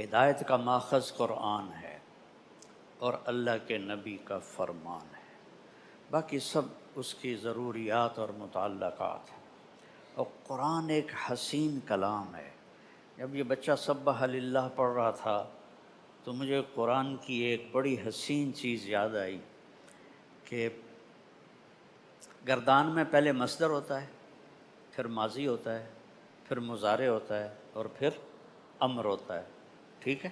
ہدایت کا ماخذ قرآن ہے اور اللہ کے نبی کا فرمان ہے، باقی سب اس کی ضروریات اور متعلقات ہیں۔ اور قرآن ایک حسین کلام ہے۔ جب یہ بچہ سبح للہ پڑھ رہا تھا تو مجھے قرآن کی ایک بڑی حسین چیز یاد آئی کہ گردان میں پہلے مصدر ہوتا ہے، پھر ماضی ہوتا ہے، پھر مضارع ہوتا ہے، اور پھر امر ہوتا ہے۔ ٹھیک ہے؟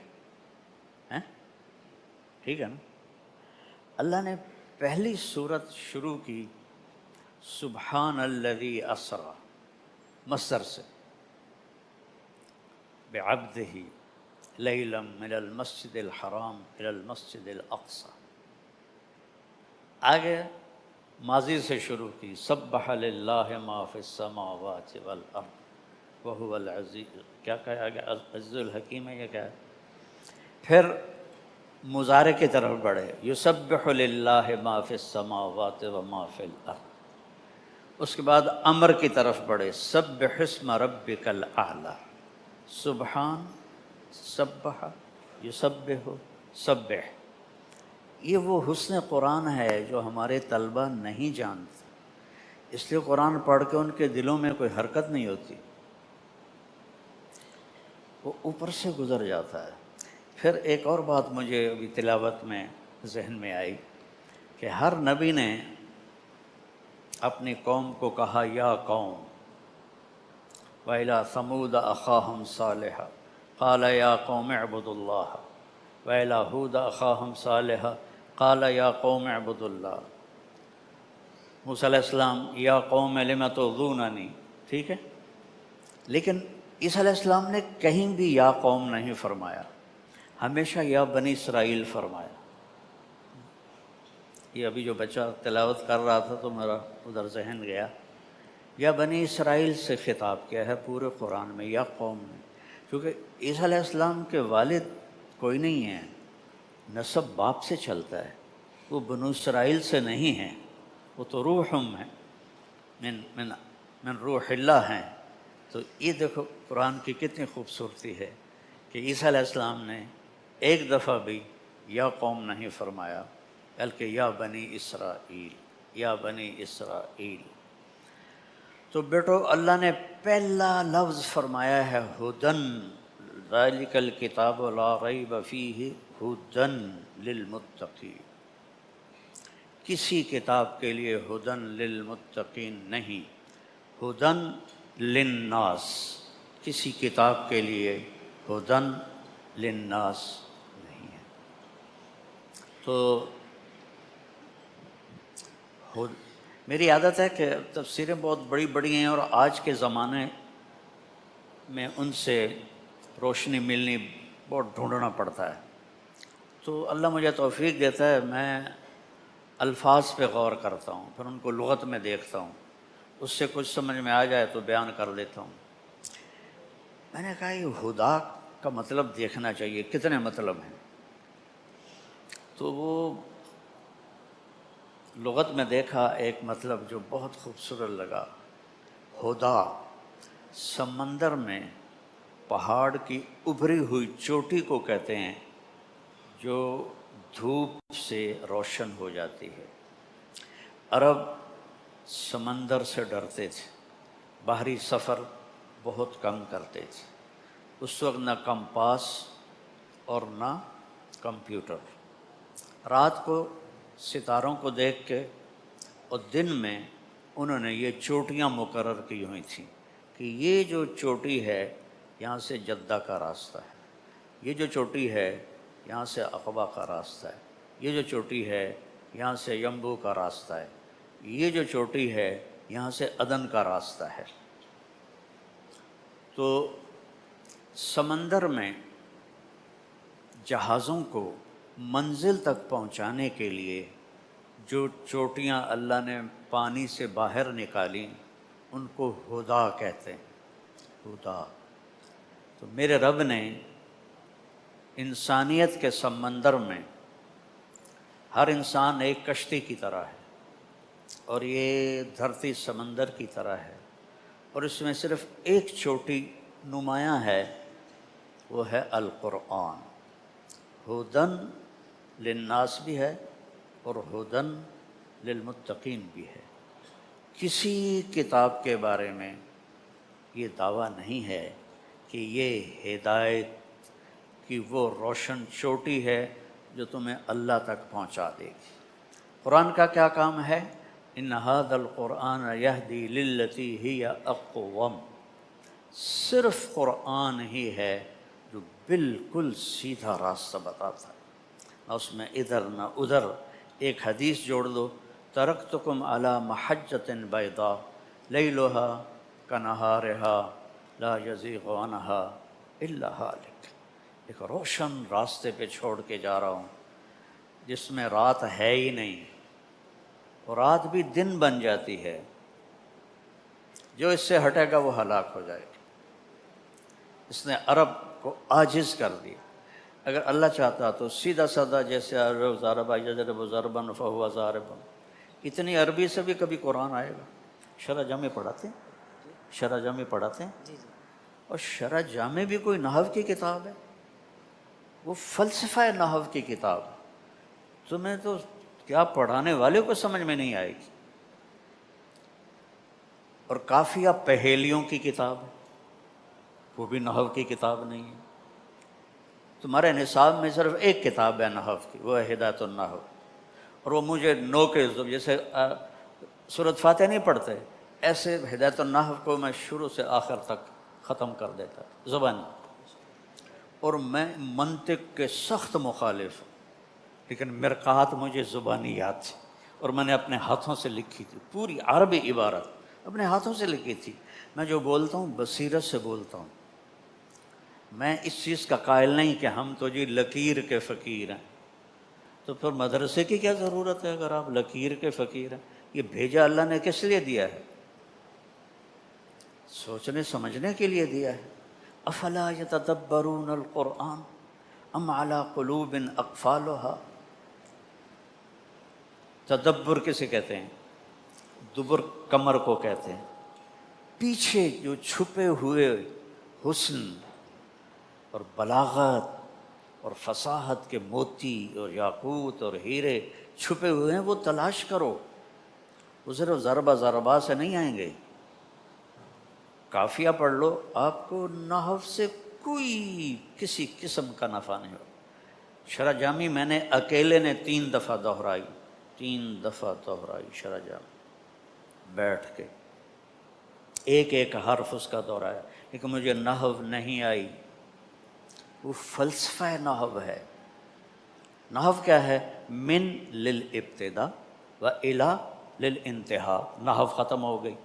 ہیں؟ ٹھیک ہے نا؟ اللہ نے پہلی سورت شروع کی سبحان الذی اسری، مصدر سے، بعبدہ لیلا من المسجد الحرام الی المسجد الاقصی۔ آگے ماضی سے شروع کی سبح للہ ما فی السماوات والارض وہو العزیز، کیا کہا آگے؟ عزیز الحکیم ہے، یہ کیا ہے؟ پھر مضارع کی طرف بڑھے یسبح للہ ما فی السماوات وما فی الارض۔ اس کے بعد امر کی طرف بڑھے سبح اسم ربک الاعلی۔ سبحان، سبح، یسبح، سبح، یہ وہ حسن قرآن ہے جو ہمارے طلبہ نہیں جانتے، اس لیے قرآن پڑھ کے ان کے دلوں میں کوئی حرکت نہیں ہوتی، وہ اوپر سے گزر جاتا ہے۔ پھر ایک اور بات مجھے ابھی تلاوت میں ذہن میں آئی کہ ہر نبی نے اپنی قوم کو کہا یا قوم، وَإِلَىٰ ثَمُودَ أَخَاهُمْ صَالِحًا قَالَ يَا قَوْمِ اعْبُدُوا اللَّهَ وَإِلَىٰ هُودَ أَخَاهُمْ صَالِحًا قَالَ يَا قَوْمِ اعْبُدُوا اللَّهَ۔ موسیٰ علیہ السلام یا قوم لم تؤذوننی، ٹھیک ہے؟ لیکن عیسیٰ علیہ السلام نے کہیں بھی یا قوم نہیں فرمایا، ہمیشہ یا بنی اسرائیل فرمایا۔ یہ ابھی جو بچہ تلاوت کر رہا تھا تو میرا ادھر ذہن گیا، یا بنی اسرائیل سے خطاب کیا ہے پورے قرآن میں، یا قوم میں، کیونکہ عیسیٰ علیہ السلام کے والد کوئی نہیں ہیں، نسب باپ سے چلتا ہے، وہ بنو اسرائیل سے نہیں ہیں، وہ تو روح ہیں، من روح اللہ ہیں۔ تو یہ دیکھو قرآن کی کتنی خوبصورتی ہے کہ عیسیٰ علیہ السلام نے ایک دفعہ بھی یا قوم نہیں فرمایا، بلکہ یا بنی اسرائیل، یا بنی اسرائیل۔ تو بیٹو اللہ نے پہلا لفظ فرمایا ہے ہدن، ذالک الکتاب لا ریب فیہ ہدن للمتقین۔ کسی کتاب کے لیے ہدن للمتقین نہیں، ہدن للناس، کسی کتاب کے لیے ہدن للناس نہیں ہے۔ تو میری عادت ہے کہ تفسیریں بہت بڑی بڑی ہیں اور آج کے زمانے میں ان سے روشنی ملنی بہت ڈھونڈنا پڑتا ہے، تو اللہ مجھے توفیق دیتا ہے، میں الفاظ پہ غور کرتا ہوں، پھر ان کو لغت میں دیکھتا ہوں، اس سے کچھ سمجھ میں آ جائے تو بیان کر دیتا ہوں۔ میں نے کہا یہ خدا کا مطلب دیکھنا چاہیے، کتنے مطلب ہیں؟ تو وہ لغت میں دیکھا ایک مطلب جو بہت خوبصورت لگا، خدا سمندر میں پہاڑ کی ابھری ہوئی چوٹی کو کہتے ہیں جو دھوپ سے روشن ہو جاتی ہے۔ عرب سمندر سے ڈرتے تھے، باہری سفر بہت کم کرتے تھے، اس وقت نہ کمپاس اور نہ کمپیوٹر، رات کو ستاروں کو دیکھ کے اور دن میں انہوں نے یہ چوٹیاں مقرر کی ہوئی تھیں کہ یہ جو چوٹی ہے یہاں سے جدہ کا راستہ ہے، یہ جو چوٹی ہے یہاں سے عقبہ کا راستہ ہے، یہ جو چوٹی ہے یہاں سے یمبو کا راستہ ہے، یہ جو چوٹی ہے یہاں سے عدن کا راستہ ہے۔ تو سمندر میں جہازوں کو منزل تک پہنچانے کے لیے جو چوٹیاں اللہ نے پانی سے باہر نکالیں ان کو ہدا کہتے ہیں، ہدا۔ تو میرے رب نے انسانیت کے سمندر میں، ہر انسان ایک کشتی کی طرح ہے اور یہ دھرتی سمندر کی طرح ہے، اور اس میں صرف ایک چوٹی نمایاں ہے وہ ہے القرآن، ہدن للناس بھی ہے اور ہدن للمتقین بھی ہے۔ کسی کتاب کے بارے میں یہ دعویٰ نہیں ہے کہ یہ ہدایت کی وہ روشن چوٹی ہے جو تمہیں اللہ تک پہنچا دے گی۔ قرآن کا کیا کام ہے؟ ان ھذا القرآن یہدی للتی ہی اقوم، صرف قرآن ہی ہے جو بالکل سیدھا راستہ بتاتا ہے، نہ اس میں ادھر نہ ادھر۔ ایک حدیث جوڑ دو، ترکتکم علی محجۃ بیضاء لیلھا کنہارھا لا یزیغ عنہا الا ھالک، ایک روشن راستے پہ چھوڑ کے جا رہا ہوں جس میں رات ہے ہی نہیں، اور رات بھی دن بن جاتی ہے، جو اس سے ہٹے گا وہ ہلاک ہو جائے گا۔ اس نے عرب کو عاجز کر دیا۔ اگر اللہ چاہتا تو سیدھا سادہ جیسے ضرب یضرب ضربا فہو ضارب، اتنی عربی سے بھی کبھی قرآن آئے گا؟ شرح جامع پڑھاتے ہیں، شرح جامع پڑھاتے ہیں، اور شرح جامع بھی کوئی نحو کی کتاب ہے؟ وہ فلسفہ نحو کی کتاب ہے، تمہیں تو کیا پڑھانے والے کو سمجھ میں نہیں آئے گی۔ اور کافیہ پہیلیوں کی کتاب ہے، وہ بھی نحو کی کتاب نہیں ہے۔ تمہارے نصاب میں صرف ایک کتاب ہے نحو کی، وہ ہے ہدایت النحو، اور وہ مجھے نو کے جیسے سورۃ فاتحہ نہیں پڑھتے، ایسے ہدایت النحو کو میں شروع سے آخر تک ختم کر دیتا زبانی۔ اور میں منطق کے سخت مخالف ہوں، لیکن مرقات مجھے زبانی یاد تھی، اور میں نے اپنے ہاتھوں سے لکھی تھی، پوری عربی عبارت اپنے ہاتھوں سے لکھی تھی۔ میں جو بولتا ہوں بصیرت سے بولتا ہوں، میں اس چیز کا قائل نہیں کہ ہم تو جی لکیر کے فقیر ہیں۔ تو پھر مدرسے کی کیا ضرورت ہے اگر آپ لکیر کے فقیر ہیں؟ یہ بھیجا اللہ نے کس لیے دیا ہے؟ سوچنے سمجھنے کے لیے دیا ہے۔ افلا یتدبرون القرآن ام علی قلوب اقفالها، تدبر کسے کہتے ہیں؟ دبر کمر کو کہتے ہیں، پیچھے جو چھپے ہوئے حسن اور بلاغت اور فصاحت کے موتی اور یاقوت اور ہیرے چھپے ہوئے ہیں، وہ تلاش کرو، وہ صرف ضربہ ضربہ سے نہیں آئیں گے۔ کافیہ پڑھ لو، آپ کو نحو سے کوئی کسی قسم کا نفع نہیں ہو۔ شرح جامی میں نے اکیلے نے 3 دفعہ دہرائی، 3 دفعہ دہرائی شرح جامی بیٹھ کے، ایک ایک حرف اس کا دہرایا، لیکن مجھے نحو نہیں آئی۔ وہ فلسفہ نحو ہے۔ نحو کیا ہے؟ من للابتدا و الی للانتہا، نحو ختم ہو گئی۔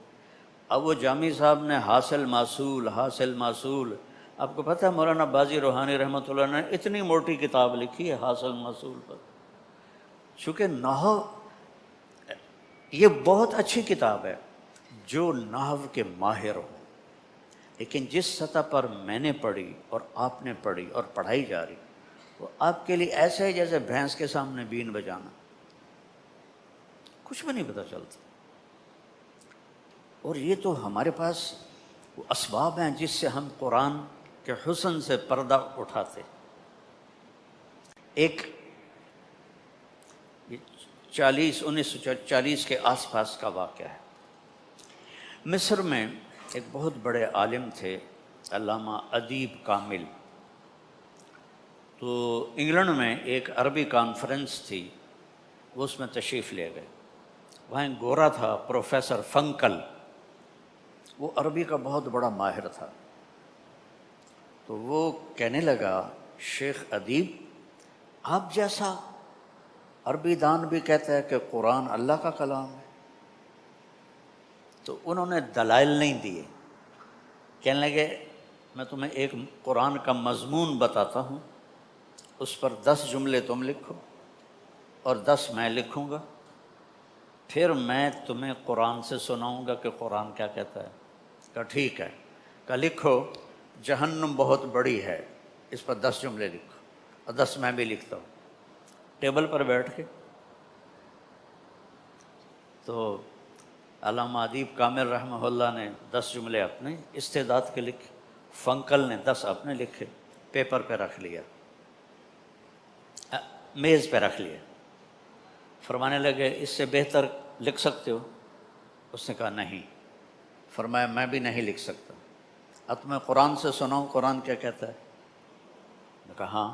اب وہ جامی صاحب نے حاصل محصول حاصل محصول، آپ کو پتہ ہے مولانا باجی روحانی رحمۃ اللہ نے اتنی موٹی کتاب لکھی ہے حاصل محصول پر۔ چونکہ نحو یہ بہت اچھی کتاب ہے جو نحو کے ماہر ہوں، لیکن جس سطح پر میں نے پڑھی اور آپ نے پڑھی اور پڑھائی جا رہی، وہ آپ کے لیے ایسے ہے جیسے بھینس کے سامنے بین بجانا، کچھ بھی نہیں پتہ چلتا۔ اور یہ تو ہمارے پاس وہ اسباب ہیں جس سے ہم قرآن کے حسن سے پردہ اٹھاتے۔ ایک 1940 کے آس پاس کا واقعہ ہے۔ مصر میں ایک بہت بڑے عالم تھے علامہ ادیب کامل، تو انگلینڈ میں ایک عربی کانفرنس تھی، وہ اس میں تشریف لے گئے۔ وہاں ایک گورا تھا پروفیسر فنکل، وہ عربی کا بہت بڑا ماہر تھا۔ تو وہ کہنے لگا شیخ ادیب، آپ جیسا عربی دان بھی کہتا ہے کہ قرآن اللہ کا کلام ہے۔ تو انہوں نے دلائل نہیں دیے، کہنے لگے میں تمہیں ایک قرآن کا مضمون بتاتا ہوں، اس پر 10 جملے تم لکھو اور 10 میں لکھوں گا، پھر میں تمہیں قرآن سے سناؤں گا کہ قرآن کیا کہتا ہے۔ کہا ٹھیک ہے، کہا لکھو جہنم بہت بڑی ہے، اس پر 10 جملے لکھو اور 10 میں بھی لکھتا ہوں۔ ٹیبل پر بیٹھ کے تو علامہ ادیب کامل رحمہ اللہ نے 10 جملے اپنے استعداد کے لکھے، فنکل نے 10 اپنے لکھے، پیپر پہ رکھ لیا، میز پہ رکھ لیا، فرمانے لگے اس سے بہتر لکھ سکتے ہو؟ اس نے کہا نہیں۔ فرمایا میں بھی نہیں لکھ سکتا، اب تمہیں قرآن سے سناؤں قرآن کیا کہتا ہے؟ میں کہا ہاں۔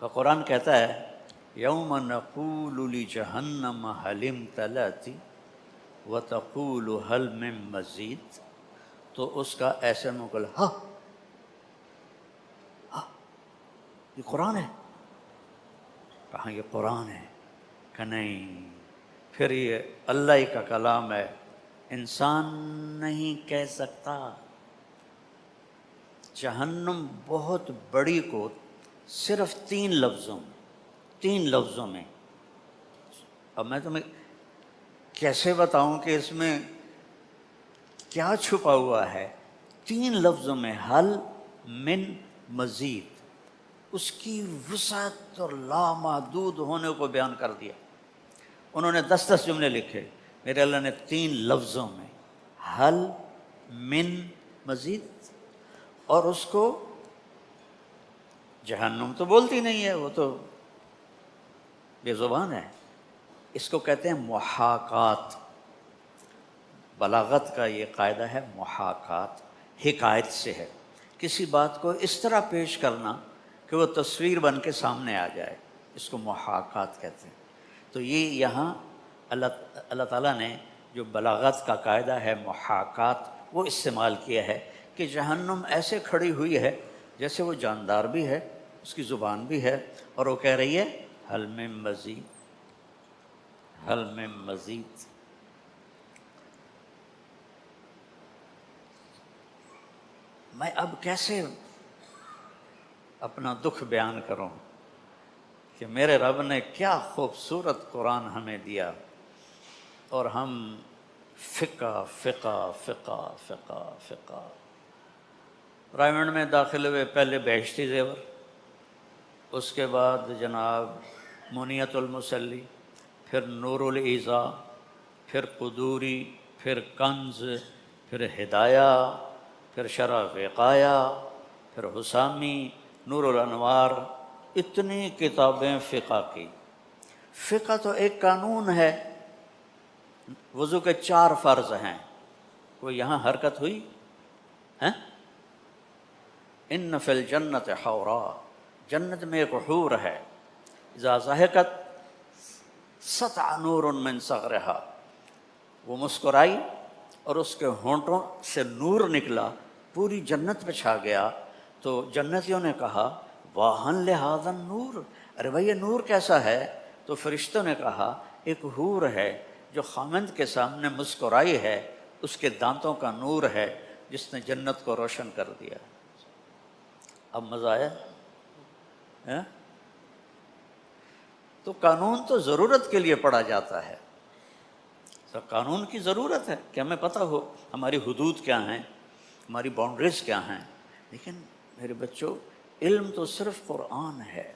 کہ قرآن کہتا ہے یوم نقول لجہنم هل امتلأت وتقول هل من مزید، تو اس کا ایسے منہ کھلا ہاں یہ قرآن ہے؟ کہاں یہ قرآن ہے؟ کہ نہیں، پھر یہ اللہ ہی کا کلام ہے، انسان نہیں کہہ سکتا۔ جہنم بہت بڑی کو صرف تین لفظوں میں، اب میں تمہیں کیسے بتاؤں کہ اس میں کیا چھپا ہوا ہے؟ 3 لفظوں میں، حل من مزید، اس کی وسعت اور لامحدود ہونے کو بیان کر دیا۔ انہوں نے 10 جملے لکھے، میرے اللہ نے 3 لفظوں میں حل من مزید، اور اس کو جہنم تو بولتی نہیں ہے، وہ تو بے زبان ہے، اس کو کہتے ہیں محاکات۔ بلاغت کا یہ قاعدہ ہے محاکات، حکایت سے ہے، کسی بات کو اس طرح پیش کرنا کہ وہ تصویر بن کے سامنے آ جائے، اس کو محاکات کہتے ہیں۔ تو یہ یہاں اللہ تعالیٰ نے جو بلاغت کا قاعدہ ہے محاکات وہ استعمال کیا ہے کہ جہنم ایسے کھڑی ہوئی ہے جیسے وہ جاندار بھی ہے، اس کی زبان بھی ہے، اور وہ کہہ رہی ہے حل من مزید، حل من مزید۔ میں اب کیسے اپنا دکھ بیان کروں کہ میرے رب نے کیا خوبصورت قرآن ہمیں دیا، اور ہم فقہ فقہ فقہ فقہ فقہ۔ پرائیویٹ میں داخل ہوئے، پہلے بہشتی زیور، اس کے بعد جناب منیت المسلی، پھر نور الایضاء، پھر قدوری، پھر کنز، پھر ہدایہ، پھر شرح وقایہ، پھر حسامی، نور الانوار، اتنی کتابیں فقہ کی۔ فقہ تو ایک قانون ہے، وضو کے 4 فرض ہیں، کوئی یہاں حرکت ہوئی ہیں؟ ان فی الجنت حورا، جنت میں ایک حور ہے، اذا ضحکت سطع نور من صغرہا، وہ مسکرائی اور اس کے ہونٹوں سے نور نکلا، پوری جنت پہ چھا گیا۔ تو جنتیوں نے کہا واہن لہذا النور، ارے بھائی یہ نور کیسا ہے؟ تو فرشتوں نے کہا ایک حور ہے جو خامند کے سامنے مسکرائی ہے، اس کے دانتوں کا نور ہے جس نے جنت کو روشن کر دیا۔ اب مزہ آیا؟ تو قانون تو ضرورت کے لیے پڑھا جاتا ہے، تو قانون کی ضرورت ہے کہ ہمیں پتہ ہو ہماری حدود کیا ہیں، ہماری باؤنڈریز کیا ہیں، لیکن میرے بچوں علم تو صرف قرآن ہے۔